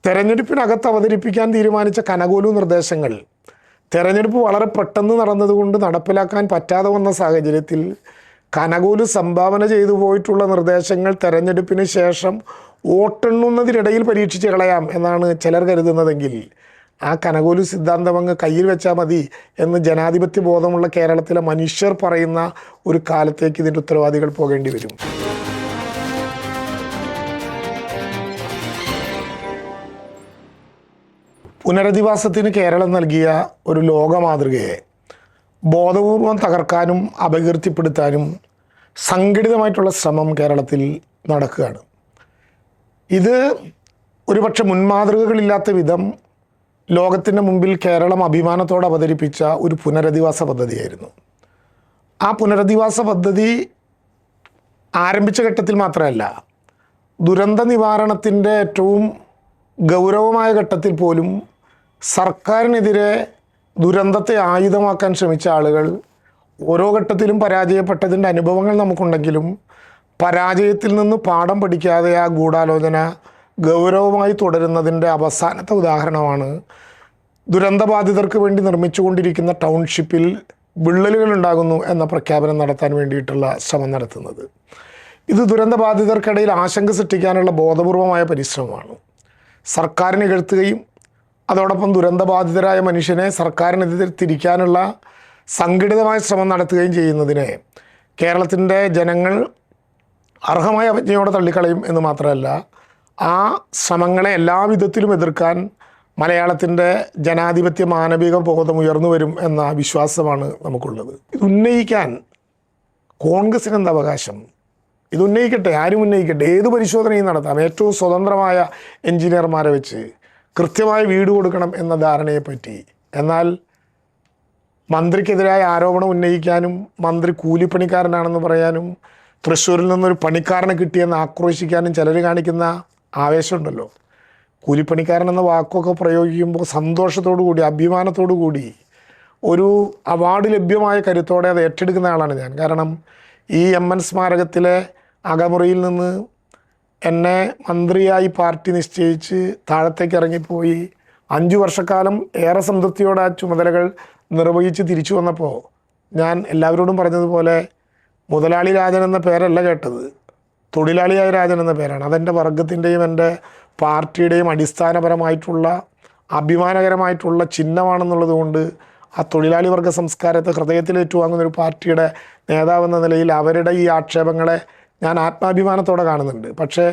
തെരഞ്ഞെടുപ്പിനകത്ത് അവതരിപ്പിക്കാൻ തീരുമാനിച്ച കനകൂലു നിർദ്ദേശങ്ങൾ തെരഞ്ഞെടുപ്പ് വളരെ പെട്ടെന്ന് നടന്നതുകൊണ്ട് നടപ്പിലാക്കാൻ പറ്റാതെ വന്ന സാഹചര്യത്തിൽ കനകൂലു സംഭാവന ചെയ്തു പോയിട്ടുള്ള നിർദ്ദേശങ്ങൾ തെരഞ്ഞെടുപ്പിന് ശേഷം വോട്ടെണ്ണുന്നതിനിടയിൽ പരീക്ഷിച്ച് കളയാം എന്നാണ് ചിലർ കരുതുന്നതെങ്കിൽ ആ കനകൂലു സിദ്ധാന്തം അങ്ങ് കയ്യിൽ വെച്ചാൽ മതി എന്ന് ജനാധിപത്യ ബോധമുള്ള കേരളത്തിലെ മനുഷ്യർ പറയുന്ന ഒരു കാലത്തേക്ക് ഇതിൻ്റെ ഉത്തരവാദികൾ പോകേണ്ടി വരും. പുനരധിവാസത്തിന് കേരളം നൽകിയ ഒരു ലോക മാതൃകയെ ബോധപൂർവം തകർക്കാനും അപകീർത്തിപ്പെടുത്താനും സംഘടിതമായിട്ടുള്ള ശ്രമം കേരളത്തിൽ നടക്കുകയാണ്. ഇത് ഒരുപക്ഷെ മുൻമാതൃകകളില്ലാത്ത വിധം ലോകത്തിൻ്റെ മുമ്പിൽ കേരളം അഭിമാനത്തോടെ അവതരിപ്പിച്ച ഒരു പുനരധിവാസ പദ്ധതിയായിരുന്നു. ആ പുനരധിവാസ പദ്ധതി ആരംഭിച്ച ഘട്ടത്തിൽ മാത്രമല്ല, ദുരന്ത നിവാരണത്തിൻ്റെ ഏറ്റവും ഗൗരവമായ ഘട്ടത്തിൽ പോലും സർക്കാരിനെതിരെ ദുരന്തത്തെ ആയുധമാക്കാൻ ശ്രമിച്ച ആളുകൾ ഓരോ ഘട്ടത്തിലും പരാജയപ്പെട്ടതിൻ്റെ അനുഭവങ്ങൾ നമുക്കുണ്ടെങ്കിലും പരാജയത്തിൽ നിന്ന് പാഠം പഠിക്കാതെ ആ ഗൂഢാലോചന ഗൗരവമായി തുടരുന്നതിൻ്റെ അവസാനത്തെ ഉദാഹരണമാണ് ദുരന്തബാധിതർക്ക് വേണ്ടി നിർമ്മിച്ചുകൊണ്ടിരിക്കുന്ന ടൗൺഷിപ്പിൽ വിള്ളലുകൾ ഉണ്ടാകുന്നു എന്ന പ്രഖ്യാപനം നടത്താൻ വേണ്ടിയിട്ടുള്ള ശ്രമം നടത്തുന്നത്. ഇത് ദുരന്തബാധിതർക്കിടയിൽ ആശങ്ക സൃഷ്ടിക്കാനുള്ള ബോധപൂർവമായ പരിശ്രമമാണ്. സർക്കാരിനെ ഇകഴ്ത്തുകയും അതോടൊപ്പം ദുരന്തബാധിതരായ മനുഷ്യനെ സർക്കാരിനെതിരെ തിരിക്കാനുള്ള സംഘടിതമായ ശ്രമം നടത്തുകയും ചെയ്യുന്നതിനെ കേരളത്തിൻ്റെ ജനങ്ങൾ അർഹമായ അവജ്ഞയോടെ തള്ളിക്കളയും എന്ന് മാത്രമല്ല, ആ ശ്രമങ്ങളെ എല്ലാവിധത്തിലും എതിർക്കാൻ മലയാളത്തിൻ്റെ ജനാധിപത്യ മാനവിക ബോധം ഉയർന്നു വരും എന്ന വിശ്വാസമാണ് നമുക്കുള്ളത്. ഇത് ഉന്നയിക്കാൻ കോൺഗ്രസിന് എന്താ അവകാശം? ഇത് ഉന്നയിക്കട്ടെ, ആരും ഉന്നയിക്കട്ടെ, ഏത് പരിശോധനയും നടത്താം. ഏറ്റവും സ്വതന്ത്രമായ എഞ്ചിനീയർമാരെ വെച്ച് കൃത്യമായ വീട് കൊടുക്കണം എന്ന ധാരണയെപ്പറ്റി. എന്നാൽ മന്ത്രിക്കെതിരായ ആരോപണം ഉന്നയിക്കാനും മന്ത്രി കൂലിപ്പണിക്കാരനാണെന്ന് പറയാനും തൃശ്ശൂരിൽ നിന്നൊരു പണിക്കാരനെ കിട്ടിയെന്ന് ആക്രോശിക്കാനും ചിലർ കാണിക്കുന്ന ആവേശമുണ്ടല്ലോ. കൂലിപ്പണിക്കാരൻ എന്ന വാക്കൊക്കെ പ്രയോഗിക്കുമ്പോൾ സന്തോഷത്തോടു കൂടി അഭിമാനത്തോടു കൂടി ഒരു അവാർഡ് ലഭ്യമായ കരുത്തോടെ അത് ഏറ്റെടുക്കുന്ന ആളാണ് ഞാൻ. കാരണം ഈ MN സ്മാരകത്തിലെ അകമുറിയിൽ നിന്ന് എന്നെ മന്ത്രിയായി പാർട്ടി നിശ്ചയിച്ച് താഴത്തേക്ക് ഇറങ്ങിപ്പോയി 5 വർഷക്കാലം ഏറെ സംതൃപ്തിയോടെ ആ ചുമതലകൾ നിർവഹിച്ച് തിരിച്ചു വന്നപ്പോൾ ഞാൻ എല്ലാവരോടും പറഞ്ഞതുപോലെ മുതലാളി രാജൻ എന്ന പേരല്ല കേട്ടത്, തൊഴിലാളിയായ രാജൻ എന്ന പേരാണ്. അതെൻ്റെ വർഗത്തിൻ്റെയും എൻ്റെ പാർട്ടിയുടെയും അടിസ്ഥാനപരമായിട്ടുള്ള അഭിമാനകരമായിട്ടുള്ള ചിഹ്നമാണെന്നുള്ളത് കൊണ്ട് ആ തൊഴിലാളി വർഗ സംസ്കാരത്തെ ഹൃദയത്തിൽ ഏറ്റുവാങ്ങുന്നൊരു പാർട്ടിയുടെ നേതാവെന്ന നിലയിൽ അവരുടെ ഈ ആക്ഷേപങ്ങളെ ഞാൻ ആത്മാഭിമാനത്തോടെ കാണുന്നുണ്ട്. പക്ഷേ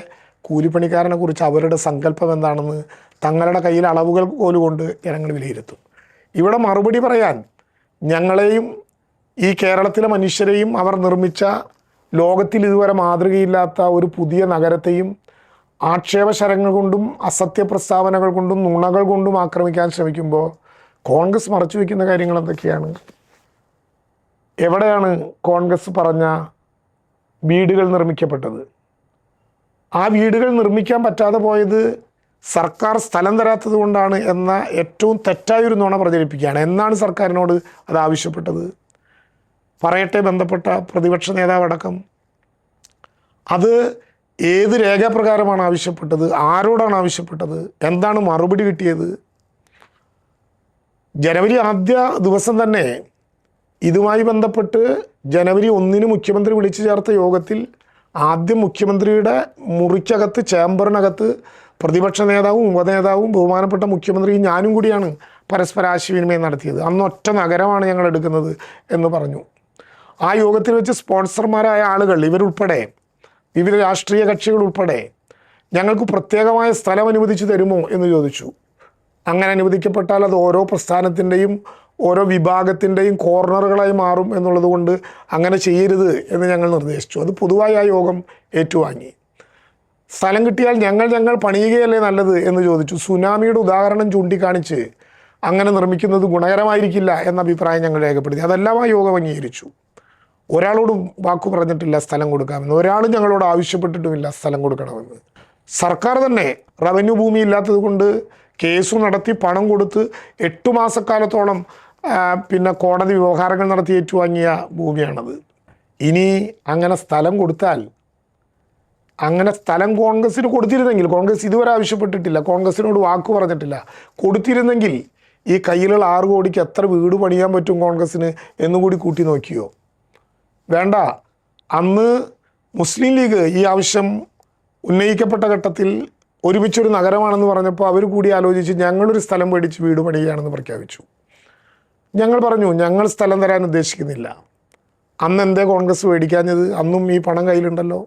കൂലിപ്പണിക്കാരനെക്കുറിച്ച് അവരുടെ സങ്കല്പം എന്താണെന്ന് തങ്ങളുടെ കയ്യിൽ അളവുകൾ പോലും കൊണ്ട് ജനങ്ങൾ വിലയിരുത്തും. ഇവിടെ മറുപടി പറയാൻ ഞങ്ങളെയും ഈ കേരളത്തിലെ മനുഷ്യരെയും അവർ നിർമ്മിച്ച ലോകത്തിൽ ഇതുവരെ മാതൃകയില്ലാത്ത ഒരു പുതിയ നഗരത്തെയും ആക്ഷേപശരങ്ങൾ കൊണ്ടും അസത്യ പ്രസ്താവനകൾ കൊണ്ടും നുണകൾ കൊണ്ടും ആക്രമിക്കാൻ ശ്രമിക്കുമ്പോൾ കോൺഗ്രസ് മറച്ചു വയ്ക്കുന്ന കാര്യങ്ങൾ എന്തൊക്കെയാണ്? എവിടെയാണ് കോൺഗ്രസ് പറഞ്ഞ വീടുകൾ നിർമ്മിക്കപ്പെട്ടത്? ആ വീടുകൾ നിർമ്മിക്കാൻ പറ്റാതെ പോയത് സർക്കാർ സ്ഥലം തരാത്തത് കൊണ്ടാണ് എന്ന ഏറ്റവും തെറ്റായൊരു നുണ പ്രചരിപ്പിക്കുകയാണ്. എന്നാണ് സർക്കാരിനോട് അത് ആവശ്യപ്പെട്ടത്? പറയട്ടെ ബന്ധപ്പെട്ട പ്രതിപക്ഷ നേതാവടക്കം. അത് ഏത് രേഖാപ്രകാരമാണ് ആവശ്യപ്പെട്ടത്? ആരോടാണ് ആവശ്യപ്പെട്ടത്? എന്താണ് മറുപടി കിട്ടിയത്? ജനുവരി ആദ്യ ദിവസം തന്നെ ഇതുമായി ബന്ധപ്പെട്ട് ജനുവരി 1 മുഖ്യമന്ത്രി വിളിച്ചു ചേർത്ത യോഗത്തിൽ ആദ്യം മുഖ്യമന്ത്രിയുടെ മുറിക്കകത്ത് ചേംബറിനകത്ത് പ്രതിപക്ഷ നേതാവും ഉപനേതാവും ബഹുമാനപ്പെട്ട മുഖ്യമന്ത്രിയും ഞാനും കൂടിയാണ് പരസ്പര ആശയവിനിമയം നടത്തിയത്. അന്ന് ഒറ്റ നഗരമാണ് ഞങ്ങൾ എടുക്കുന്നത് എന്ന് പറഞ്ഞു. ആ യോഗത്തിൽ വെച്ച് സ്പോൺസർമാരായ ആളുകൾ ഇവരുൾപ്പെടെ വിവിധ രാഷ്ട്രീയ കക്ഷികൾ ഉൾപ്പെടെ ഞങ്ങൾക്ക് പ്രത്യേകമായ സ്ഥലം അനുവദിച്ചു തരുമോ എന്ന് ചോദിച്ചു. അങ്ങനെ അനുവദിക്കപ്പെട്ടാൽ അത് ഓരോ പ്രസ്ഥാനത്തിൻ്റെയും ഓരോ വിഭാഗത്തിൻ്റെയും കോർണറുകളായി മാറും എന്നുള്ളത് കൊണ്ട് അങ്ങനെ ചെയ്യരുത് എന്ന് ഞങ്ങൾ നിർദ്ദേശിച്ചു. അത് പൊതുവായി ആ യോഗം ഏറ്റുവാങ്ങി. സ്ഥലം കിട്ടിയാൽ ഞങ്ങൾ പണിയുകയല്ലേ നല്ലത് എന്ന് ചോദിച്ചു. സുനാമിയുടെ ഉദാഹരണം ചൂണ്ടിക്കാണിച്ച് അങ്ങനെ നിർമ്മിക്കുന്നത് ഗുണകരമായിരിക്കില്ല എന്ന അഭിപ്രായം ഞങ്ങൾ രേഖപ്പെടുത്തി. അതെല്ലാം ആ യോഗം അംഗീകരിച്ചു. ഒരാളോടും വാക്കു പറഞ്ഞിട്ടില്ല സ്ഥലം കൊടുക്കാമെന്ന്. ഒരാളും ഞങ്ങളോട് ആവശ്യപ്പെട്ടിട്ടുമില്ല സ്ഥലം കൊടുക്കണമെന്ന്. സർക്കാർ തന്നെ റവന്യൂ ഭൂമി ഇല്ലാത്തത് കൊണ്ട് കേസ് നടത്തി പണം കൊടുത്ത് 8 മാസക്കാലത്തോളം കോടതി വ്യവഹാരങ്ങൾ നടത്തി ഏറ്റുവാങ്ങിയ ഭൂമിയാണത്. ഇനി അങ്ങനെ സ്ഥലം കൊടുത്താൽ അങ്ങനെ സ്ഥലം കോൺഗ്രസ്സിന് കൊടുത്തിരുന്നെങ്കിൽ, കോൺഗ്രസ് ഇതുവരെ ആവശ്യപ്പെട്ടിട്ടില്ല, കോൺഗ്രസിനോട് വാക്ക് പറഞ്ഞിട്ടില്ല, കൊടുത്തിരുന്നെങ്കിൽ ഈ കയ്യിലുള്ള 6 കോടിക്ക് എത്ര വീട് പണിയാൻ പറ്റും കോൺഗ്രസ്സിന് എന്നുകൂടി കൂട്ടി നോക്കിയോ? വേണ്ട. അന്ന് മുസ്ലിം ലീഗ് ഈ ആവശ്യം ഉന്നയിക്കപ്പെട്ട ഘട്ടത്തിൽ ഒരുമിച്ചൊരു നഗരമാണെന്ന് പറഞ്ഞപ്പോൾ അവർ കൂടി ആലോചിച്ച് ഞങ്ങളൊരു സ്ഥലം മേടിച്ച് വീട് പണിയുകയാണെന്ന് പ്രഖ്യാപിച്ചു. ഞങ്ങൾ പറഞ്ഞു ഞങ്ങൾ സ്ഥലം തരാൻ ഉദ്ദേശിക്കുന്നില്ല. അന്ന് എന്തേ കോൺഗ്രസ് മേടിക്കാഞ്ഞത്? അന്നും ഈ പണം കയ്യിലുണ്ടല്ലോ.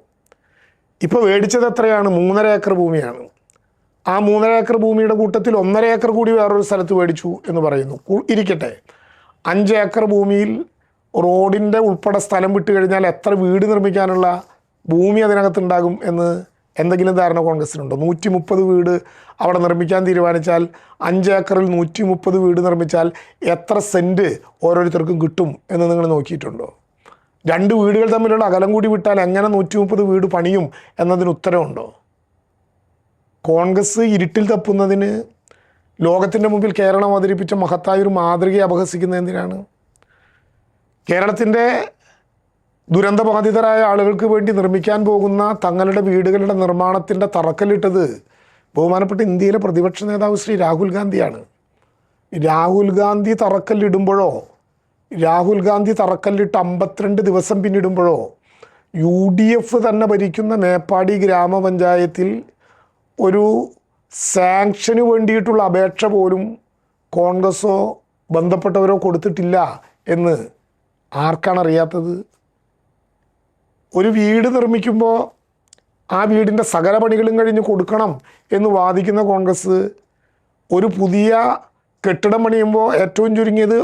ഇപ്പോൾ മേടിച്ചത് എത്രയാണ്? 3.5 ഏക്കർ ഭൂമിയാണ്. ആ 3.5 ഏക്കർ ഭൂമിയുടെ കൂട്ടത്തിൽ 1.5 ഏക്കർ കൂടി വേറൊരു സ്ഥലത്ത് മേടിച്ചു എന്ന് പറയുന്നു. ഇരിക്കട്ടെ, 5 ഏക്കർ ഭൂമിയിൽ റോഡിൻ്റെ ഉൾപ്പെടെ സ്ഥലം വിട്ട് കഴിഞ്ഞാൽ എത്ര വീട് നിർമ്മിക്കാനുള്ള ഭൂമി അതിനകത്തുണ്ടാകും എന്ന് എന്തെങ്കിലും ധാരണ കോൺഗ്രസിനുണ്ടോ? 130 വീട് അവിടെ നിർമ്മിക്കാൻ തീരുമാനിച്ചാൽ 5 ഏക്കറിൽ 130 വീട് നിർമ്മിച്ചാൽ എത്ര സെൻറ്റ് ഓരോരുത്തർക്കും കിട്ടും എന്ന് നിങ്ങൾ നോക്കിയിട്ടുണ്ടോ? 2 വീടുകൾ തമ്മിലുള്ള അകലം കൂടി വിട്ടാൽ എങ്ങനെ 130 വീട് പണിയും എന്നതിന് ഉത്തരവുണ്ടോ? കോൺഗ്രസ് ഇരുട്ടിൽ തപ്പുന്നതിന് ലോകത്തിൻ്റെ മുമ്പിൽ കേരളം അവതരിപ്പിച്ച മഹത്തായൊരു മാതൃകയെ അപഹസിക്കുന്നത് എന്തിനാണ്? കേരളത്തിൻ്റെ ദുരന്തബാധിതരായ ആളുകൾക്ക് വേണ്ടി നിർമ്മിക്കാൻ പോകുന്ന തങ്ങളുടെ വീടുകളുടെ നിർമ്മാണത്തിൻ്റെ തറക്കല്ലിട്ടത് ബഹുമാനപ്പെട്ട ഇന്ത്യയിലെ പ്രതിപക്ഷ നേതാവ് ശ്രീ രാഹുൽ ഗാന്ധിയാണ്. രാഹുൽ ഗാന്ധി തറക്കല്ലിടുമ്പോഴോ, രാഹുൽ ഗാന്ധി തറക്കല്ലിട്ട് 52 ദിവസം പിന്നിടുമ്പോഴോ UDF തന്നെ ഭരിക്കുന്ന മേപ്പാടി ഗ്രാമപഞ്ചായത്തിൽ ഒരു സാങ്ഷന് വേണ്ടിയിട്ടുള്ള അപേക്ഷ പോലും കോൺഗ്രസ്സോ ബന്ധപ്പെട്ടവരോ കൊടുത്തിട്ടില്ല എന്ന് ആർക്കാണ് അറിയാത്തത്? ഒരു വീട് നിർമ്മിക്കുമ്പോൾ ആ വീടിൻ്റെ സകല പണികളും കഴിഞ്ഞ് കൊടുക്കണം എന്ന് വാദിക്കുന്ന കോൺഗ്രസ് ഒരു പുതിയ കെട്ടിടം പണിയുമ്പോൾ ഏറ്റവും ചുരുങ്ങിയത്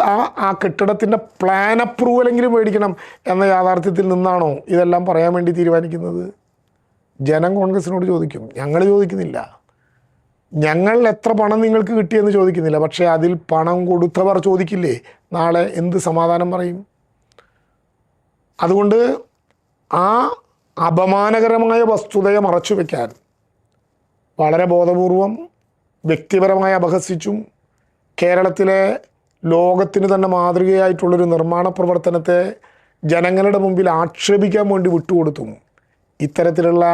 ആ കെട്ടിടത്തിൻ്റെ പ്ലാൻ അപ്രൂവലെങ്കിലും മേടിക്കണം എന്ന യാഥാർത്ഥ്യത്തിൽ നിന്നാണോ ഇതെല്ലാം പറയാൻ വേണ്ടി തീരുമാനിക്കുന്നത്? ജനം കോൺഗ്രസിനോട് ചോദിക്കും, ഞങ്ങൾ ചോദിക്കുന്നില്ല. ഞങ്ങൾ എത്ര പണം നിങ്ങൾക്ക് കിട്ടിയെന്ന് ചോദിക്കുന്നില്ല. പക്ഷേ അതിൽ പണം കൊടുത്തവർ ചോദിക്കില്ലേ? നാളെ എന്ത് സമാധാനം പറയും? അതുകൊണ്ട് ആ അപമാനകരമായ വസ്തുതയെ മറച്ചു വയ്ക്കാൻ വളരെ ബോധപൂർവം വ്യക്തിപരമായി അപഹസിച്ചും കേരളത്തിലെ ലോകത്തിന് തന്നെ മാതൃകയായിട്ടുള്ളൊരു നിർമ്മാണ പ്രവർത്തനത്തെ ജനങ്ങളുടെ മുമ്പിൽ ആക്ഷേപിക്കാൻ വേണ്ടി വിട്ടുകൊടുത്തും ഇത്തരത്തിലുള്ള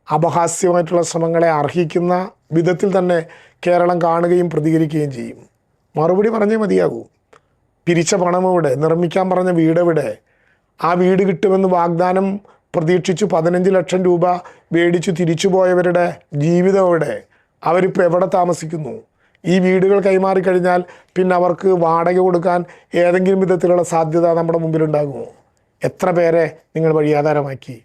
അപഹാസ്യമായിട്ടുള്ള ശ്രമങ്ങളെ അർഹിക്കുന്ന വിധത്തിൽ തന്നെ കേരളം കാണുകയും പ്രതികരിക്കുകയും ചെയ്യും. മറുപടി പറഞ്ഞേ മതിയാകൂ. പിരിച്ച പണം എവിടെ? നിർമ്മിക്കാൻ പറഞ്ഞ വീട് എവിടെ? ആ വീട് കിട്ടുമെന്ന് വാഗ്ദാനം പ്രതീക്ഷിച്ചു 15 ലക്ഷം രൂപ മേടിച്ചു തിരിച്ചു പോയവരുടെ ജീവിതം എവിടെ? അവരിപ്പോൾ എവിടെ താമസിക്കുന്നു? ഈ വീടുകൾ കൈമാറിക്കഴിഞ്ഞാൽ പിന്നെ അവർക്ക് വാടക കൊടുക്കാൻ ഏതെങ്കിലും വിധത്തിലുള്ള സാധ്യത നമ്മുടെ മുമ്പിലുണ്ടാകുമോ? എത്ര പേരെ നിങ്ങൾ വഴിയാധാരമാക്കി?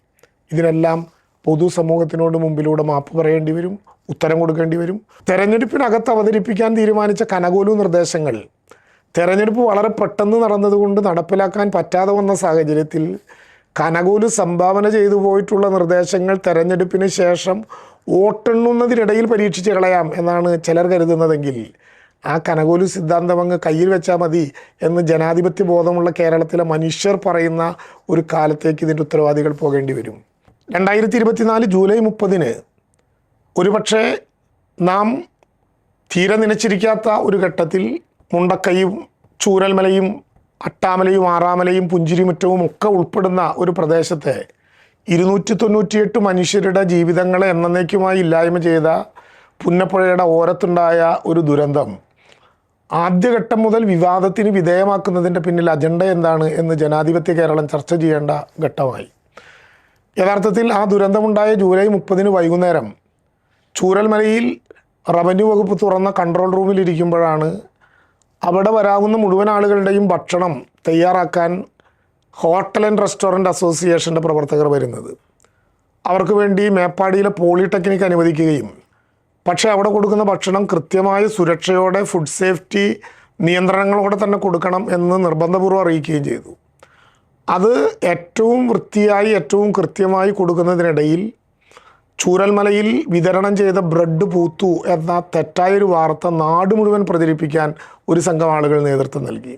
ഇതിനെല്ലാം പൊതുസമൂഹത്തിനോട് മുമ്പിലൂടെ മാപ്പ് പറയേണ്ടി വരും, ഉത്തരം കൊടുക്കേണ്ടി വരും. തെരഞ്ഞെടുപ്പിനകത്ത് അവതരിപ്പിക്കാൻ തീരുമാനിച്ച കനകോലു നിർദ്ദേശങ്ങൾ തെരഞ്ഞെടുപ്പ് വളരെ പെട്ടെന്ന് നടന്നതുകൊണ്ട് നടപ്പിലാക്കാൻ പറ്റാതെ വന്ന സാഹചര്യത്തിൽ കനകോലു സംഭാവന ചെയ്തു പോയിട്ടുള്ള നിർദ്ദേശങ്ങൾ തെരഞ്ഞെടുപ്പിന് ശേഷം വോട്ടെണ്ണുന്നതിനിടയിൽ പരീക്ഷിച്ച് കളയാം എന്നാണ് ചിലർ കരുതുന്നതെങ്കിൽ ആ കനകോലു സിദ്ധാന്തം അങ്ങ് കയ്യിൽ വെച്ചാൽ മതി എന്ന് ജനാധിപത്യ ബോധമുള്ള കേരളത്തിലെ മനുഷ്യർ പറയുന്ന ഒരു കാലത്തേക്ക് ഇതിൻ്റെ ഉത്തരവാദികൾ പോകേണ്ടി വരും. 2024 ജൂലൈ 30 ഒരുപക്ഷെ നാം തീരെ നനച്ചിരിക്കാത്ത ഒരു ഘട്ടത്തിൽ മുണ്ടക്കയും ചൂരൽമലയും അട്ടാമലയും ആറാമലയും പുഞ്ചിരിമുറ്റവും ഒക്കെ ഉൾപ്പെടുന്ന ഒരു പ്രദേശത്തെ 298 മനുഷ്യരുടെ ജീവിതങ്ങളെ എന്നേക്കുമായി ഇല്ലായ്മ ചെയ്ത പുന്നപ്പുഴയുടെ ഓരത്തുണ്ടായ ഒരു ദുരന്തം ആദ്യഘട്ടം മുതൽ വിവാദത്തിന് വിധേയമാക്കുന്നതിൻ്റെ പിന്നിൽ അജണ്ട എന്താണ് എന്ന് ജനാധിപത്യ കേരളം ചർച്ച ചെയ്യേണ്ട ഘട്ടമായി. യഥാർത്ഥത്തിൽ ആ ദുരന്തമുണ്ടായ ജൂലൈ 30 വൈകുന്നേരം ചൂരൽമലയിൽ റവന്യൂ വകുപ്പ് തുറന്ന കൺട്രോൾ റൂമിലിരിക്കുമ്പോഴാണ് അവിടെ വരാവുന്ന മുഴുവൻ ആളുകളുടെയും ഭക്ഷണം തയ്യാറാക്കാൻ ഹോട്ടൽ ആൻഡ് റെസ്റ്റോറൻറ്റ് അസോസിയേഷൻ്റെ പ്രവർത്തകർ വരുന്നത്. അവർക്ക് വേണ്ടി മേപ്പാടിയിലെ പോളിടെക്നിക് അനുവദിക്കുകയും പക്ഷേ അവിടെ കൊടുക്കുന്ന ഭക്ഷണം കൃത്യമായ സുരക്ഷയോടെ ഫുഡ് സേഫ്റ്റി നിയന്ത്രണങ്ങളോടെ തന്നെ കൊടുക്കണം എന്ന് നിർബന്ധപൂർവ്വം അറിയിക്കുകയും ചെയ്തു. അത് ഏറ്റവും വൃത്തിയായി ഏറ്റവും കൃത്യമായി കൊടുക്കുന്നതിനിടയിൽ ചൂരൽമലയിൽ വിതരണം ചെയ്ത ബ്രെഡ് പൂത്തു എന്ന തെറ്റായൊരു വാർത്ത നാട് മുഴുവൻ പ്രചരിപ്പിക്കാൻ ഒരു സംഘം ആളുകൾ നേതൃത്വം നൽകി.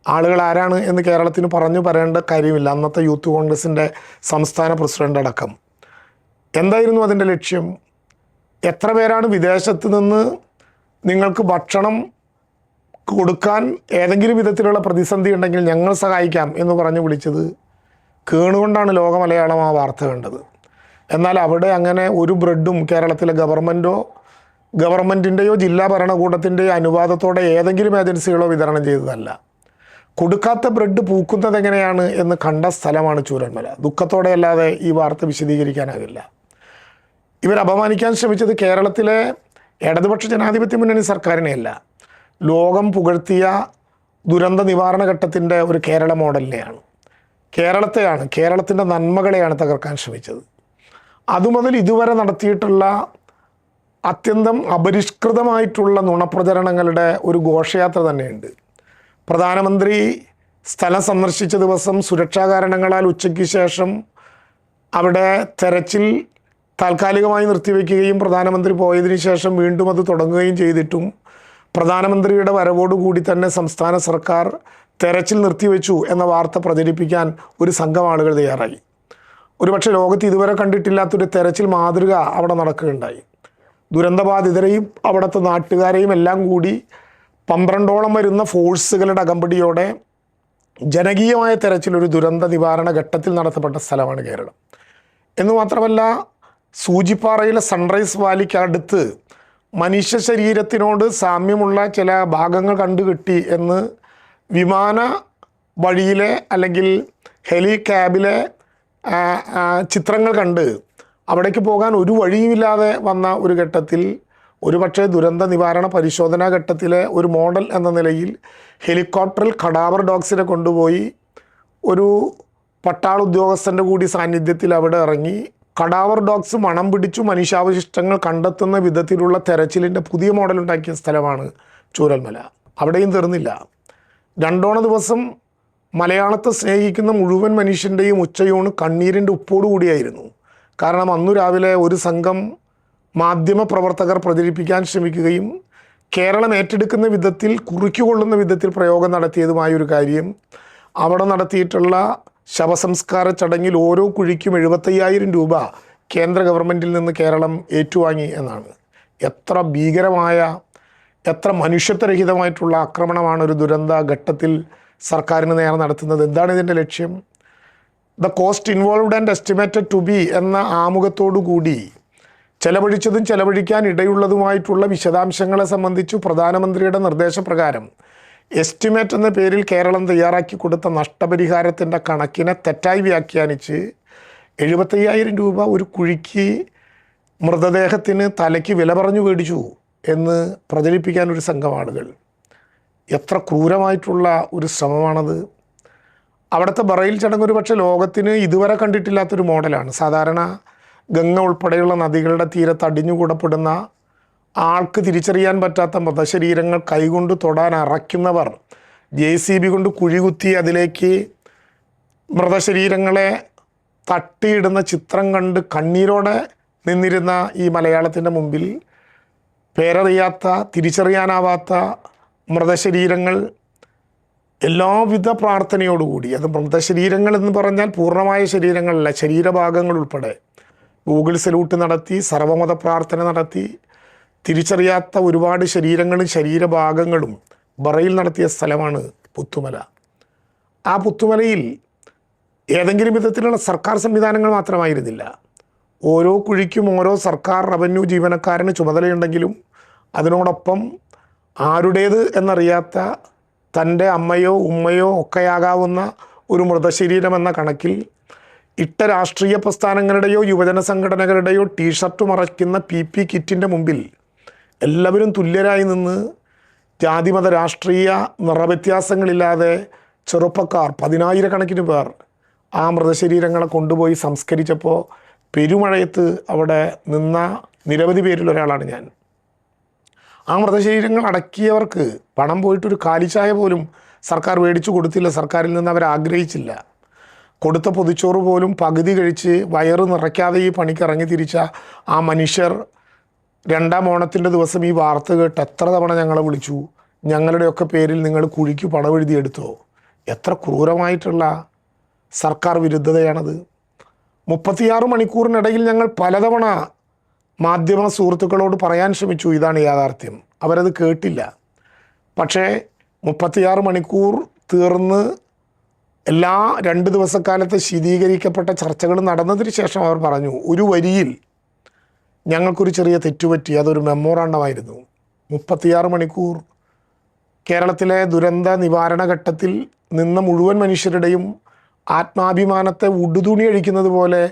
ആളുകൾ ആരാണ് എന്ന് കേരളത്തിന് പറഞ്ഞു പറയേണ്ട കാര്യമില്ല. അന്നത്തെ യൂത്ത് കോൺഗ്രസിൻ്റെ സംസ്ഥാന പ്രസിഡന്റ് അടക്കം. എന്തായിരുന്നു അതിൻ്റെ ലക്ഷ്യം? എത്ര പേരാണ് വിദേശത്ത് നിന്ന് നിങ്ങൾക്ക് ഭക്ഷണം കൊടുക്കാൻ ഏതെങ്കിലും വിധത്തിലുള്ള പ്രതിസന്ധി ഉണ്ടെങ്കിൽ ഞങ്ങൾ സഹായിക്കാം എന്ന് പറഞ്ഞ് വിളിച്ചത്? കേണുകൊണ്ടാണ് ലോക മലയാളം ആ വാർത്ത കണ്ടത്. എന്നാൽ അവിടെ അങ്ങനെ ഒരു ബ്രെഡും കേരളത്തിലെ ഗവൺമെൻറ്റിൻ്റെയോ ജില്ലാ ഭരണകൂടത്തിൻ്റെയോ അനുവാദത്തോടെ ഏതെങ്കിലും ഏജൻസികളോ വിതരണം ചെയ്തതല്ല. കൊടുക്കാത്ത ബ്രെഡ് പൂക്കുന്നത് എങ്ങനെയാണ് എന്ന് കണ്ട സ്ഥലമാണ് ചൂരന്മല. ദുഃഖത്തോടെ അല്ലാതെ ഈ വാർത്ത വിശദീകരിക്കാനാകില്ല. ഇവർ അപമാനിക്കാൻ ശ്രമിച്ചത് കേരളത്തിലെ ഇടതുപക്ഷ ജനാധിപത്യ മുന്നണി സർക്കാരിനെയല്ല, ലോകം പുകഴ്ത്തിയ ദുരന്ത നിവാരണ ഘട്ടത്തിൻ്റെ ഒരു കേരള മോഡലിനെയാണ്. കേരളത്തിൻ്റെ നന്മകളെയാണ് തകർക്കാൻ ശ്രമിച്ചത്. അതുമുതൽ ഇതുവരെ നടത്തിയിട്ടുള്ള അത്യന്തം അപരിഷ്കൃതമായിട്ടുള്ള നുണപ്രചരണങ്ങളുടെ ഒരു ഘോഷയാത്ര തന്നെയുണ്ട്. പ്രധാനമന്ത്രി സ്ഥലം സന്ദർശിച്ച ദിവസം സുരക്ഷാ കാരണങ്ങളാൽ ഉച്ചയ്ക്ക് ശേഷം അവിടെ തെരച്ചിൽ താൽക്കാലികമായി നിർത്തിവെക്കുകയും പ്രധാനമന്ത്രി പോയതിനു ശേഷം വീണ്ടും അത് തുടങ്ങുകയും ചെയ്തിട്ടും പ്രധാനമന്ത്രിയുടെ വരവോടുകൂടി തന്നെ സംസ്ഥാന സർക്കാർ തെരച്ചിൽ നിർത്തിവെച്ചു എന്ന വാർത്ത പ്രചരിപ്പിക്കാൻ ഒരു സംഘം ആളുകൾ തയ്യാറായി. ഒരുപക്ഷെ ലോകത്ത് ഇതുവരെ കണ്ടിട്ടില്ലാത്തൊരു തെരച്ചിൽ മാതൃക അവിടെ നടക്കുകയുണ്ടായി. ദുരന്തബാധിതരെയും അവിടുത്തെ നാട്ടുകാരെയും എല്ലാം കൂടി 12ഓളം വരുന്ന ഫോഴ്സുകളുടെ അകമ്പടിയോടെ ജനകീയമായ തെരച്ചിൽ ഒരു ദുരന്ത നിവാരണ ഘട്ടത്തിൽ നടത്തപ്പെട്ട സ്ഥലമാണ് കേരളം. എന്ന് മാത്രമല്ല, സൂചിപ്പാറയിലെ സൺറൈസ് വാലിക്ക് അടുത്ത് മനുഷ്യ ശരീരത്തിനോട് സാമ്യമുള്ള ചില ഭാഗങ്ങൾ കണ്ടുകിട്ടി എന്ന് വിമാന വഴിയിലെ അല്ലെങ്കിൽ ഹെലിക്യാബിലെ ചിത്രങ്ങൾ കണ്ട് അവിടേക്ക് പോകാൻ ഒരു വഴിയുമില്ലാതെ വന്ന ഒരു ഘട്ടത്തിൽ ഒരുപക്ഷെ ദുരന്ത നിവാരണ പരിശോധനാ ഘട്ടത്തിലെ ഒരു മോഡൽ എന്ന നിലയിൽ ഹെലികോപ്റ്ററിൽ കടാവർ ഡോഗ്സിനെ കൊണ്ടുപോയി ഒരു പട്ടാള ഉദ്യോഗസ്ഥൻ്റെ കൂടി സാന്നിധ്യത്തിൽ അവിടെ ഇറങ്ങി കടാവർ ഡോഗ്സ് മണം പിടിച്ചു മനുഷ്യാവശിഷ്ടങ്ങൾ കണ്ടെത്തുന്ന വിധത്തിലുള്ള തെരച്ചിലിൻ്റെ പുതിയ മോഡൽ ഉണ്ടാക്കിയ സ്ഥലമാണ് ചൂരൽമല. അവിടെയും തീർന്നില്ല. 2 ദിവസം മലയാളത്തെ സ്നേഹിക്കുന്ന മുഴുവൻ മനുഷ്യൻ്റെയും ഉച്ചയൂണ് കണ്ണീരിൻ്റെ ഉപ്പോടുകൂടിയായിരുന്നു. കാരണം അന്നു രാവിലെ ഒരു സംഘം മാധ്യമപ്രവർത്തകർ പ്രചരിപ്പിക്കാൻ ശ്രമിക്കുകയും കേരളം ഏറ്റെടുക്കുന്ന വിധത്തിൽ കുറിക്കുകൊള്ളുന്ന വിധത്തിൽ പ്രയോഗം നടത്തിയതുമായ ഒരു കാര്യം, അവിടെ നടത്തിയിട്ടുള്ള ശവസംസ്കാര ചടങ്ങിൽ ഓരോ കുഴിക്കും 75,000 രൂപ കേന്ദ്ര ഗവൺമെൻറ്റിൽ നിന്ന് കേരളം ഏറ്റുവാങ്ങി എന്നാണ്. എത്ര ഭീകരമായ, എത്ര മനുഷ്യത്വരഹിതമായിട്ടുള്ള ആക്രമണമാണ് ഒരു ദുരന്ത ഘട്ടത്തിൽ സർക്കാരിന് നേരെ നടത്തുന്നത്. എന്താണ് ഇതിൻ്റെ ലക്ഷ്യം? The cost involved and estimated to be എന്ന ആമുഖത്തോടു കൂടി ചെലവഴിച്ചതും ചെലവഴിക്കാൻ ഇടയുള്ളതുമായിട്ടുള്ള വിശദാംശങ്ങളെ സംബന്ധിച്ചു പ്രധാനമന്ത്രിയുടെ നിർദ്ദേശപ്രകാരം എസ്റ്റിമേറ്റ് എന്ന പേരിൽ കേരളം തയ്യാറാക്കി കൊടുത്ത നഷ്ടപരിഹാരത്തിൻ്റെ കണക്കിനെ തെറ്റായി വ്യാഖ്യാനിച്ച് 75,000 രൂപ ഒരു കുഴിക്ക് മൃതദേഹത്തിന് തലയ്ക്ക് വില പറഞ്ഞു മേടിച്ചു എന്ന് പ്രചരിപ്പിക്കാൻ ഒരു സംഘം ആളുകൾ. എത്ര ക്രൂരമായിട്ടുള്ള ഒരു ശ്രമമാണത്. അവിടുത്തെ ബറയിൽ ചടങ്ങ് ഒരു പക്ഷേ ലോകത്തിന് ഇതുവരെ കണ്ടിട്ടില്ലാത്തൊരു മോഡലാണ്. സാധാരണ ഗംഗ ഉൾപ്പെടെയുള്ള നദികളുടെ തീരത്ത് അടിഞ്ഞുകൂടപ്പെടുന്ന ആൾക്ക് തിരിച്ചറിയാൻ പറ്റാത്ത മൃതശരീരങ്ങൾ കൈകൊണ്ട് തൊടാൻ അറയ്ക്കുന്നവർ JCB കൊണ്ട് കുഴികുത്തി അതിലേക്ക് മൃതശരീരങ്ങളെ തട്ടിയിടുന്ന ചിത്രം കണ്ട് കണ്ണീരോടെ നിന്നിരുന്ന ഈ മലയാളത്തിൻ്റെ മുമ്പിൽ പേരറിയാത്ത, തിരിച്ചറിയാനാവാത്ത മൃതശരീരങ്ങൾ എല്ലാവിധ പ്രാർത്ഥനയോടുകൂടി, അത് മൃതശരീരങ്ങൾ എന്ന് പറഞ്ഞാൽ പൂർണ്ണമായ ശരീരങ്ങളല്ല, ശരീരഭാഗങ്ങൾ ഉൾപ്പെടെ ഗൂഗിൾ സല്യൂട്ട് നടത്തി, സർവമത പ്രാർത്ഥന നടത്തി, തിരിച്ചറിയാത്ത ഒരുപാട് ശരീരങ്ങളും ശരീരഭാഗങ്ങളും ബറയിൽ നടത്തിയ സ്ഥലമാണ് പുത്തുമല. ആ പുത്തുമലയിൽ ഏതെങ്കിലും വിധത്തിലുള്ള സർക്കാർ സംവിധാനങ്ങൾ മാത്രമായിരുന്നില്ല. ഓരോ കുഴിക്കും ഓരോ സർക്കാർ റവന്യൂ ജീവനക്കാരന് ചുമതലയുണ്ടെങ്കിലും അതിനോടൊപ്പം ആരുടേത് എന്നറിയാത്ത തൻ്റെ അമ്മയോ ഉമ്മയോ ഒക്കെയാകാവുന്ന ഒരു മൃതശരീരം എന്ന കണക്കിൽ ഇട്ട രാഷ്ട്രീയ പ്രസ്ഥാനങ്ങളുടെയോ യുവജന സംഘടനകളുടെയോ ടീഷർട്ട് മറയ്ക്കുന്ന PP കിറ്റിൻ്റെ മുമ്പിൽ എല്ലാവരും തുല്യരായി നിന്ന് ജാതിമത രാഷ്ട്രീയ നിറവ്യത്യാസങ്ങളില്ലാതെ ചെറുപ്പക്കാർ 10,000 പേർ ആ മൃതശരീരങ്ങളെ കൊണ്ടുപോയി സംസ്കരിച്ചപ്പോൾ പെരുമഴയത്ത് അവിടെ നിന്ന നിരവധി പേരിൽ ഒരാളാണ് ഞാൻ. ആ മൃതശരീരങ്ങൾ അടക്കിയവർക്ക് പണം പോയിട്ടൊരു കാലിച്ചായ പോലും സർക്കാർ മേടിച്ചു കൊടുത്തില്ല. സർക്കാരിൽ നിന്ന് അവർ ആഗ്രഹിച്ചില്ല. കൊടുത്ത പൊതിച്ചോറ് പോലും പകുതി കഴിച്ച് വയറ് നിറയ്ക്കാതെ ഈ പണിക്ക് ഇറങ്ങി തിരിച്ച ആ മനുഷ്യർ 2ാം ഓണത്തിൻ്റെ ദിവസം ഈ വാർത്ത കേട്ട് എത്ര തവണ ഞങ്ങളെ വിളിച്ചു, ഞങ്ങളുടെയൊക്കെ പേരിൽ നിങ്ങൾ കുഴിക്ക് പണമെഴുതിയെടുത്തോ. എത്ര ക്രൂരമായിട്ടുള്ള സർക്കാർ വിരുദ്ധതയാണത്. 36 മണിക്കൂറിനിടയിൽ ഞങ്ങൾ പലതവണ മാധ്യമ സുഹൃത്തുക്കളോട് പറയാൻ ശ്രമിച്ചു, ഇതാണ് യാഥാർത്ഥ്യം. അവരത് കേട്ടില്ല. പക്ഷേ 36 മണിക്കൂർ തീർന്ന് എല്ലാ 2 ദിവസക്കാലത്തെ ശീതീകരിക്കപ്പെട്ട ചർച്ചകൾ നടന്നതിന് ശേഷം അവർ പറഞ്ഞു, ഒരു വരിയിൽ ഞങ്ങൾക്കൊരു ചെറിയ തെറ്റുപറ്റി, അതൊരു മെമ്മോറാണ്ടമായിരുന്നു. 36 മണിക്കൂർ കേരളത്തിലെ ദുരന്ത നിവാരണ ഘട്ടത്തിൽ നിന്ന മുഴുവൻ മനുഷ്യരുടെയും ആത്മാഭിമാനത്തെ ഉടുതുണി അഴിക്കുന്നത് പോലെ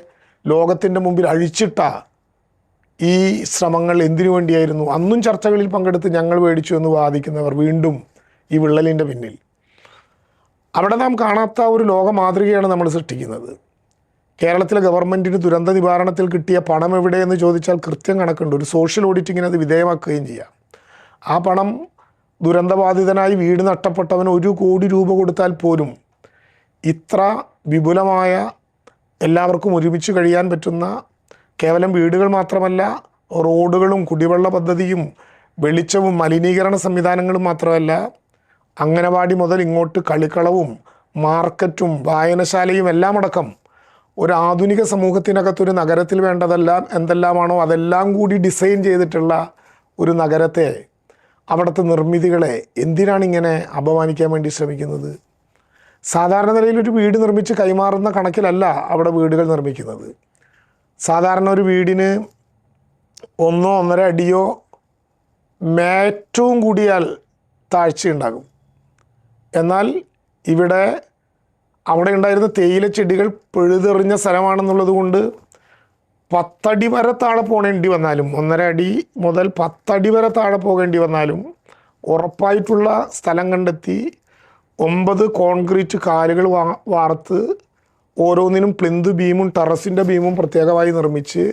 ലോകത്തിൻ്റെ മുമ്പിൽ അഴിച്ചിട്ട ഈ ശ്രമങ്ങൾ എന്തിനു വേണ്ടിയായിരുന്നു? അന്നും ചർച്ചകളിൽ പങ്കെടുത്ത് ഞങ്ങൾ മേടിച്ചു എന്ന് വാദിക്കുന്നവർ വീണ്ടും ഈ വിള്ളലിൻ്റെ പിന്നിൽ. അവിടെ നാം കാണാത്ത ഒരു ലോക മാതൃകയാണ് നമ്മൾ സൃഷ്ടിക്കുന്നത്. കേരളത്തിലെ ഗവൺമെൻറ്റിന് ദുരന്ത നിവാരണത്തിൽ കിട്ടിയ പണം എവിടെയെന്ന് ചോദിച്ചാൽ കൃത്യം കണക്കുണ്ട്. ഒരു സോഷ്യൽ ഓഡിറ്റിങ്ങിന് അത് വിധേയമാക്കുകയും ചെയ്യാം. ആ പണം ദുരന്തബാധിതനായി വീട് നഷ്ടപ്പെട്ടവന് 1 കോടി രൂപ കൊടുത്താൽ പോലും ഇത്ര വിപുലമായ, എല്ലാവർക്കും ഒരുമിച്ച് കഴിയാൻ പറ്റുന്ന, കേവലം വീടുകൾ മാത്രമല്ല റോഡുകളും കുടിവെള്ള പദ്ധതിയും വെളിച്ചവും മലിനീകരണ സംവിധാനങ്ങളും മാത്രമല്ല, അംഗനവാടി മുതൽ ഇങ്ങോട്ട് കളിക്കളവും മാർക്കറ്റും വായനശാലയും എല്ലാം അടക്കം ഒരു ആധുനിക സമൂഹത്തിനകത്തൊരു നഗരത്തിൽ വേണ്ടതെല്ലാം എന്തെല്ലാമാണോ അതെല്ലാം കൂടി ഡിസൈൻ ചെയ്തിട്ടുള്ള ഒരു നഗരത്തെ, അവിടുത്തെ നിർമ്മിതികളെ എന്തിനാണ് ഇങ്ങനെ അപമാനിക്കാൻ വേണ്ടി ശ്രമിക്കുന്നത്? സാധാരണ നിലയിൽ ഒരു വീട് നിർമ്മിച്ച് കൈമാറുന്ന കണക്കിലല്ല അവിടെ വീടുകൾ നിർമ്മിക്കുന്നത്. സാധാരണ ഒരു വീടിന് 1-1.5 അടിയോ ഏറ്റവും കൂടിയാൽ താഴ്ചയുണ്ടാകും. എന്നാൽ അവിടെ ഉണ്ടായിരുന്ന തേയില ചെടികൾ പിഴുതെറിഞ്ഞ സ്ഥലമാണെന്നുള്ളത് കൊണ്ട് 10 അടി വരെ താഴെ പോകേണ്ടി വന്നാലും, 1.5 അടി മുതൽ 10 അടി വരെ താഴെ പോകേണ്ടി വന്നാലും ഉറപ്പായിട്ടുള്ള സ്ഥലം കണ്ടെത്തി 9 കോൺക്രീറ്റ് കാലുകൾ വാർത്ത് ഓരോന്നിനും പ്ലിന്ത് ബീമും ടെറസിൻ്റെ ബീമും പ്രത്യേകമായി നിർമ്മിച്ച്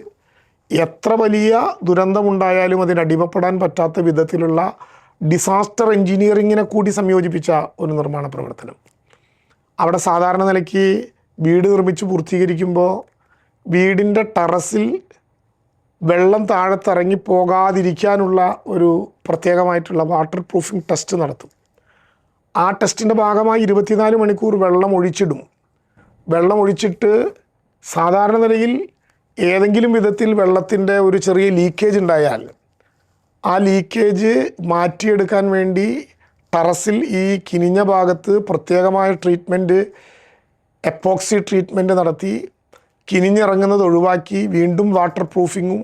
എത്ര വലിയ ദുരന്തമുണ്ടായാലും അതിനടിമപ്പെടാൻ പറ്റാത്ത വിധത്തിലുള്ള ഡിസാസ്റ്റർ എൻജിനീയറിങ്ങിനെ കൂടി സംയോജിപ്പിച്ച ഒരു നിർമ്മാണ പ്രവർത്തനം. അവിടെ സാധാരണ നിലയ്ക്ക് വീട് നിർമ്മിച്ച് പൂർത്തീകരിക്കുമ്പോൾ വീടിൻ്റെ ടെറസിൽ വെള്ളം താഴത്തിറങ്ങി പോകാതിരിക്കാനുള്ള ഒരു പ്രത്യേകമായിട്ടുള്ള വാട്ടർ പ്രൂഫിംഗ് ടെസ്റ്റ് നടത്തും. ആ ടെസ്റ്റിൻ്റെ ഭാഗമായി 24 മണിക്കൂർ വെള്ളം ഒഴിച്ചിടും. വെള്ളം ഒഴിച്ചിട്ട് സാധാരണ നിലയിൽ ഏതെങ്കിലും വിധത്തിൽ വെള്ളത്തിൻ്റെ ഒരു ചെറിയ ലീക്കേജ് ഉണ്ടായാൽ ആ ലീക്കേജ് മാറ്റിയെടുക്കാൻ വേണ്ടി ടെറസിൽ ഈ കിനിഞ്ഞ ഭാഗത്ത് പ്രത്യേകമായ ട്രീറ്റ്മെൻറ്റ്, എപ്പോക്സി ട്രീറ്റ്മെൻറ്റ് നടത്തി കിനിഞ്ഞിറങ്ങുന്നത് ഒഴിവാക്കി വീണ്ടും വാട്ടർ പ്രൂഫിങ്ങും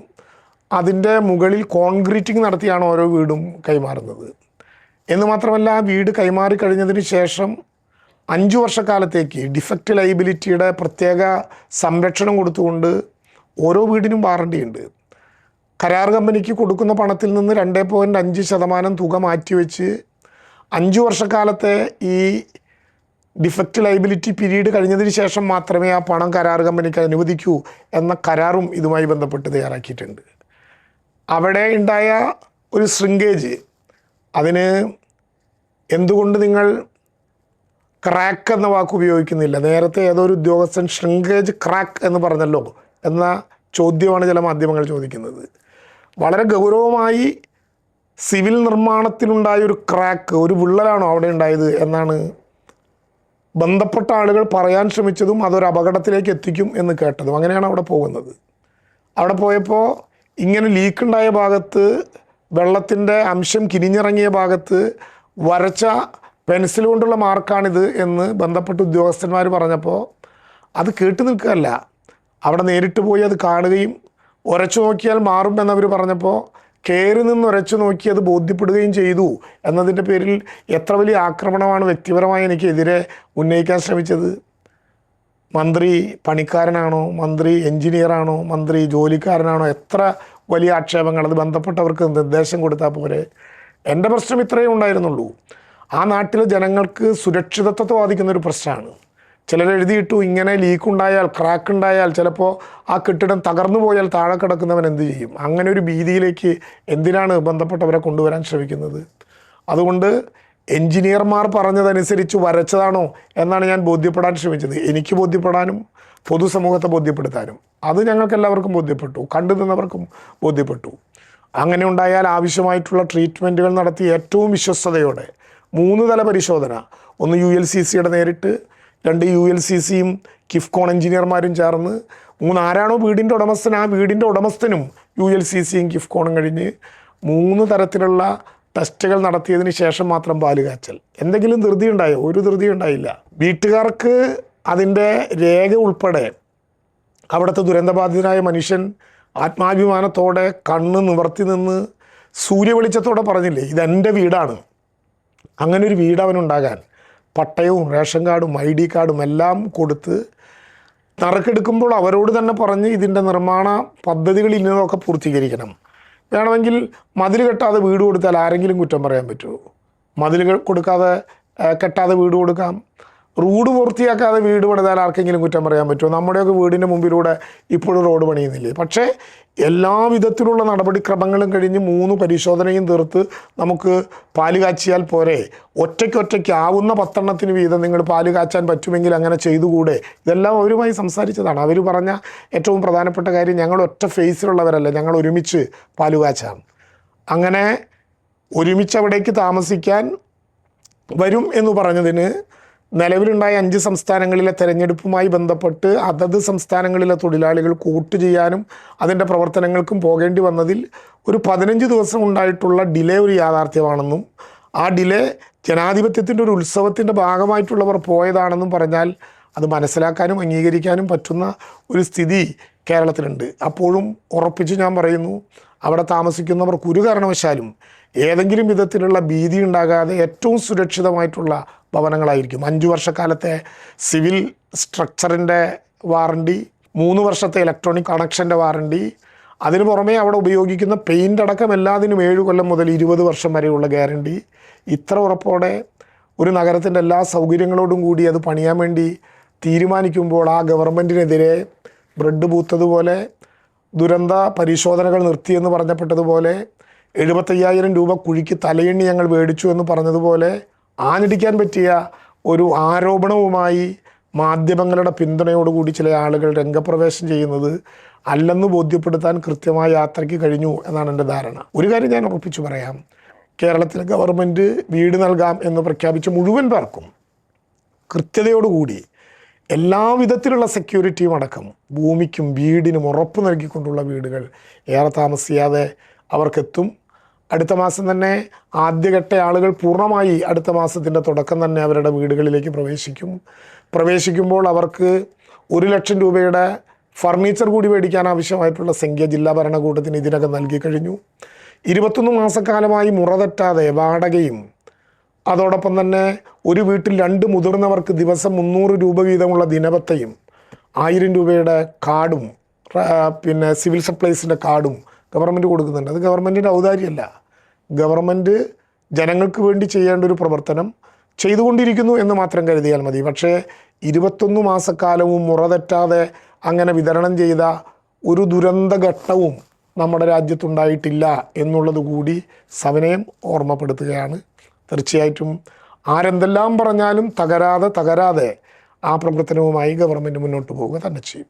അതിൻ്റെ മുകളിൽ കോൺക്രീറ്റിംഗ് നടത്തിയാണ് ഓരോ വീടും കൈമാറുന്നത്. എന്ന് മാത്രമല്ല, വീട് കൈമാറി കഴിഞ്ഞതിന് ശേഷം 5 വർഷക്കാലത്തേക്ക് ഡിഫക്റ്റ് ലയബിലിറ്റിയുടെ പ്രത്യേക സംരക്ഷണം കൊടുത്തുകൊണ്ട് ഓരോ വീടിനും വാറണ്ടിയുണ്ട്. കരാർ കമ്പനിക്ക് കൊടുക്കുന്ന പണത്തിൽ നിന്ന് 2.5% തുക മാറ്റിവെച്ച് 5 വർഷക്കാലത്തെ ഈ ഡിഫക്റ്റ് ലയബിലിറ്റി പീരീഡ് കഴിഞ്ഞതിന് ശേഷം മാത്രമേ ആ പണം കരാർ കമ്പനിക്ക് അനുവദിക്കൂ എന്ന കരാറും ഇതുമായി ബന്ധപ്പെട്ട് തയ്യാറാക്കിയിട്ടുണ്ട്. അവിടെ ഉണ്ടായ ഒരു ശ്രിങ്കേജ്, അതിന് എന്തുകൊണ്ട് നിങ്ങൾ ക്രാക്ക് എന്ന വാക്ക് ഉപയോഗിക്കുന്നില്ല? നേരത്തെ ഏതോ ഒരു ഉദ്യോഗസ്ഥൻ ശ്രിങ്കേജ് ക്രാക്ക് എന്ന് പറഞ്ഞല്ലോ എന്ന ചോദ്യമാണ് ചില മാധ്യമങ്ങൾ ചോദിക്കുന്നത്. വളരെ ഗൗരവമായി സിവിൽ നിർമ്മാണത്തിലുണ്ടായ ഒരു ക്രാക്ക്, ഒരു വിള്ളലാണോ അവിടെ ഉണ്ടായത് എന്നാണ് ബന്ധപ്പെട്ട ആളുകൾ പറയാൻ ശ്രമിച്ചതും അതൊരു അപകടത്തിലേക്ക് എത്തിക്കും എന്ന് കേട്ടതും. അങ്ങനെയാണ് അവിടെ പോകുന്നത്. അവിടെ പോയപ്പോൾ ഇങ്ങനെ ലീക്കുണ്ടായ ഭാഗത്ത്, വെള്ളത്തിൻ്റെ അംശം കിനിഞ്ഞിറങ്ങിയ ഭാഗത്ത് വരച്ച പെൻസിൽ കൊണ്ടുള്ള മാർക്കാണിത് എന്ന് ബന്ധപ്പെട്ട ഉദ്യോഗസ്ഥന്മാർ പറഞ്ഞപ്പോൾ അത് കേട്ട് നിൽക്കുകയല്ല, അവിടെ നേരിട്ട് പോയി അത് കാണുകയും ഉരച്ചു നോക്കിയാൽ മാറും എന്നവർ പറഞ്ഞപ്പോൾ കയറി നിന്ന് ഉരച്ചു നോക്കി അത് ബോധ്യപ്പെടുകയും ചെയ്തു എന്നതിൻ്റെ പേരിൽ എത്ര വലിയ ആക്രമണമാണ് വ്യക്തിപരമായി എനിക്കെതിരെ ഉന്നയിക്കാൻ ശ്രമിച്ചത്. മന്ത്രി പണിക്കാരനാണോ, മന്ത്രി എൻജിനീയറാണോ, മന്ത്രി ജോലിക്കാരനാണോ? എത്ര വലിയ ആക്ഷേപങ്ങൾ! അത് ബന്ധപ്പെട്ടവർക്ക് നിർദ്ദേശം കൊടുത്താൽ പോരെ. എൻ്റെ പ്രശ്നം ഇത്രയേ ഉണ്ടായിരുന്നുള്ളൂ. ആ നാട്ടിലെ ജനങ്ങൾക്ക് സുരക്ഷിതത്വത്തെ ബാധിക്കുന്നൊരു പ്രശ്നമാണ്. ചിലർ എഴുതിയിട്ടു, ഇങ്ങനെ ലീക്കുണ്ടായാൽ, ക്രാക്ക് ഉണ്ടായാൽ, ചിലപ്പോൾ ആ കെട്ടിടം തകർന്നു പോയാൽ താഴെ കിടക്കുന്നവൻ എന്ത് ചെയ്യും? അങ്ങനെ ഒരു ഭീതിയിലേക്ക് എന്തിനാണ് ബന്ധപ്പെട്ടവരെ കൊണ്ടുവരാൻ ശ്രമിക്കുന്നത്? അതുകൊണ്ട് എൻജിനീയർമാർ പറഞ്ഞതനുസരിച്ച് വരച്ചതാണോ എന്നാണ് ഞാൻ ബോധ്യപ്പെടാൻ ശ്രമിച്ചത്. എനിക്ക് ബോധ്യപ്പെടാനും പൊതുസമൂഹത്തെ ബോധ്യപ്പെടുത്താനും. അത് ഞങ്ങൾക്ക് എല്ലാവർക്കും ബോധ്യപ്പെട്ടു, കണ്ടു നിന്നവർക്കും ബോധ്യപ്പെട്ടു. അങ്ങനെ ഉണ്ടായാൽ ആവശ്യമായിട്ടുള്ള ട്രീറ്റ്മെൻറ്റുകൾ നടത്തി ഏറ്റവും വിശ്വസ്തയോടെ 3 തല പരിശോധന, 1 ULCCയുടെ നേരിട്ട്, 2 ULCCയും കിഫ്കോൺ എഞ്ചിനീയർമാരും ചേർന്ന്, 3 ആരാണോ വീടിൻ്റെ ഉടമസ്ഥൻ ആ വീടിൻ്റെ ഉടമസ്ഥനും ULCCയും കിഫ്കോണും കഴിഞ്ഞ് 3 തരത്തിലുള്ള ടെസ്റ്റുകൾ നടത്തിയതിന് ശേഷം മാത്രം പാല് കാച്ചൽ. എന്തെങ്കിലും ധൃതി ഉണ്ടായോ? ഒരു ധൃതി ഉണ്ടായില്ല. വീട്ടുകാർക്ക് അതിൻ്റെ രേഖ ഉൾപ്പെടെ അവിടുത്തെ ദുരന്തബാധിതനായ മനുഷ്യൻ ആത്മാഭിമാനത്തോടെ കണ്ണ് നിവർത്തി നിന്ന് സൂര്യവെളിച്ചത്തോടെ പറഞ്ഞില്ലേ, ഇതെൻ്റെ വീടാണ്. അങ്ങനെ ഒരു വീട് അവനുണ്ടാകാൻ പട്ടയവും റേഷൻ കാർഡും ID കാർഡും എല്ലാം കൊടുത്ത് നറുക്കെടുക്കുമ്പോൾ അവരോട് തന്നെ പറഞ്ഞ് ഇതിൻ്റെ നിർമ്മാണ പദ്ധതികൾ ഇന്നതൊക്കെ പൂർത്തീകരിക്കണം. വേണമെങ്കിൽ മതിൽ കെട്ടാതെ വീട് കൊടുത്താൽ ആരെങ്കിലും കുറ്റം പറയാൻ പറ്റുമോ? മതിൽ കൊടുക്കാതെ കെട്ടാതെ വീട് കൊടുക്കാം. റോഡ് പൂർത്തിയാക്കാതെ വീട് പണിതാൽ ആർക്കെങ്കിലും കുറ്റം പറയാൻ പറ്റുമോ? നമ്മുടെയൊക്കെ വീടിൻ്റെ മുമ്പിലൂടെ ഇപ്പോഴും റോഡ് പണിയുന്നില്ലേ? പക്ഷേ എല്ലാ വിധത്തിലുള്ള നടപടിക്രമങ്ങളും കഴിഞ്ഞ് 3 പരിശോധനയും തീർത്ത് നമുക്ക് പാല് കാച്ചിയാൽ പോരെ? ഒറ്റയ്ക്ക് ആവുന്ന 10 എണ്ണത്തിന് വീതം നിങ്ങൾ പാല് കാച്ചാൻ പറ്റുമെങ്കിൽ അങ്ങനെ ചെയ്തുകൂടെ? ഇതെല്ലാം അവരുമായി സംസാരിച്ചതാണ്. അവർ പറഞ്ഞ ഏറ്റവും പ്രധാനപ്പെട്ട കാര്യം, ഞങ്ങൾ ഒറ്റ ഫേസിലുള്ളവരല്ല, ഞങ്ങൾ ഒരുമിച്ച് പാല് കാച്ചാം. അങ്ങനെ ഒരുമിച്ച് അവിടേക്ക് താമസിക്കാൻ വരും എന്ന് പറഞ്ഞതിന് നിലവിലുണ്ടായ 5 സംസ്ഥാനങ്ങളിലെ തെരഞ്ഞെടുപ്പുമായി ബന്ധപ്പെട്ട് അതത് സംസ്ഥാനങ്ങളിലെ തൊഴിലാളികൾ വോട്ട് ചെയ്യാനും അതിൻ്റെ പ്രവർത്തനങ്ങൾക്കും പോകേണ്ടി വന്നതിൽ ഒരു 15 ദിവസം ഉണ്ടായിട്ടുള്ള ഡിലേ ഒരു യാഥാർത്ഥ്യമാണെന്നും ആ ഡിലേ ജനാധിപത്യത്തിൻ്റെ ഒരു ഉത്സവത്തിൻ്റെ ഭാഗമായിട്ടുള്ളവർ പോയതാണെന്നും പറഞ്ഞാൽ അത് മനസ്സിലാക്കാനും അംഗീകരിക്കാനും പറ്റുന്ന ഒരു സ്ഥിതി കേരളത്തിലുണ്ട്. അപ്പോഴും ഉറപ്പിച്ച് ഞാൻ പറയുന്നു, അവിടെ താമസിക്കുന്നവർക്ക് ഒരു കാരണവശാലും ഏതെങ്കിലും വിധത്തിലുള്ള ഭീതി ഉണ്ടാകാതെ ഏറ്റവും സുരക്ഷിതമായിട്ടുള്ള ഭവനങ്ങളായിരിക്കും. 5 വർഷക്കാലത്തെ സിവിൽ സ്ട്രക്ചറിൻ്റെ വാറണ്ടി, 3 വർഷത്തെ ഇലക്ട്രോണിക് കണക്ഷൻ്റെ വാറണ്ടി, അതിനു പുറമേ അവിടെ ഉപയോഗിക്കുന്ന പെയിൻ്റ് അടക്കം എല്ലാത്തിനും 7 കൊല്ലം മുതൽ 20 വർഷം വരെയുള്ള ഗ്യാരണ്ടി. ഇത്ര ഉറപ്പോടെ ഒരു നഗരത്തിൻ്റെ എല്ലാ സൗകര്യങ്ങളോടും കൂടി അത് പണിയാൻ വേണ്ടി തീരുമാനിക്കുമ്പോൾ ആ ഗവൺമെൻറ്റിനെതിരെ ബ്രെഡ് പൂത്തതുപോലെ, ദുരന്ത പരിശോധനകൾ നിർത്തിയെന്ന് പറഞ്ഞപ്പെട്ടതുപോലെ, 75,000 രൂപ കുഴിക്ക് തലയെണ്ണി ഞങ്ങൾ മേടിച്ചു എന്ന് പറഞ്ഞതുപോലെ ആഞ്ഞടിക്കാൻ പറ്റിയ ഒരു ആരോപണവുമായി മാധ്യമങ്ങളുടെ പിന്തുണയോടുകൂടി ചില ആളുകൾ രംഗപ്രവേശം ചെയ്യുന്നത് അല്ലെന്ന് ബോധ്യപ്പെടുത്താൻ കൃത്യമായ യാത്രയ്ക്ക് കഴിഞ്ഞു എന്നാണ് എൻ്റെ ധാരണ. ഒരു കാര്യം ഞാൻ ഉറപ്പിച്ചു പറയാം, കേരളത്തിലെ ഗവൺമെൻറ് വീട് നൽകാം എന്ന് പ്രഖ്യാപിച്ച മുഴുവൻ പേർക്കും കൃത്യതയോടുകൂടി എല്ലാ വിധത്തിലുള്ള സെക്യൂരിറ്റിയും അടക്കം ഭൂമിക്കും വീടിനും ഉറപ്പ് നൽകിക്കൊണ്ടുള്ള വീടുകൾ ഏറെ താമസിയാതെ അവർക്കെത്തും. അടുത്ത മാസം തന്നെ ആദ്യഘട്ട ആളുകൾ പൂർണ്ണമായി അടുത്ത മാസത്തിൻ്റെ തുടക്കം തന്നെ അവരുടെ വീടുകളിലേക്ക് പ്രവേശിക്കുമ്പോൾ അവർക്ക് 1 ലക്ഷം രൂപയുടെ ഫർണിച്ചർ കൂടി മേടിക്കാൻ ആവശ്യമായിട്ടുള്ള സംഖ്യ ജില്ലാ ഭരണകൂടത്തിന് ഇതിനകം നൽകി കഴിഞ്ഞു. 21 മാസക്കാലമായി മുറ തെറ്റാതെ വാടകയും അതോടൊപ്പം തന്നെ ഒരു വീട്ടിൽ 2 മുതിർന്നവർക്ക് ദിവസം 300 രൂപ വീതമുള്ള ദിനബത്തയും 1000 രൂപയുടെ കാർഡും പിന്നെ സിവിൽ സപ്ലൈസിൻ്റെ കാർഡും ഗവൺമെൻറ് കൊടുക്കുന്നുണ്ട്. അത് ഗവൺമെൻറ്റിൻ്റെ ഔദാര്യമല്ല, ഗവൺമെൻറ് ജനങ്ങൾക്ക് വേണ്ടി ചെയ്യേണ്ട ഒരു പ്രവർത്തനം ചെയ്തുകൊണ്ടിരിക്കുന്നു എന്ന് മാത്രം കരുതിയാൽ മതി. പക്ഷേ 21 മാസക്കാലവും മുറ തെറ്റാതെ അങ്ങനെ വിതരണം ചെയ്ത ഒരു ദുരന്തഘട്ടവും നമ്മുടെ രാജ്യത്തുണ്ടായിട്ടില്ല എന്നുള്ളത് കൂടി സവിനയം ഓർമ്മപ്പെടുത്തുകയാണ്. തീർച്ചയായിട്ടും ആരെന്തെല്ലാം പറഞ്ഞാലും തകരാതെ ആ പ്രവർത്തനവുമായി ഗവൺമെൻറ് മുന്നോട്ട് പോവുക തന്നെ ചെയ്യും.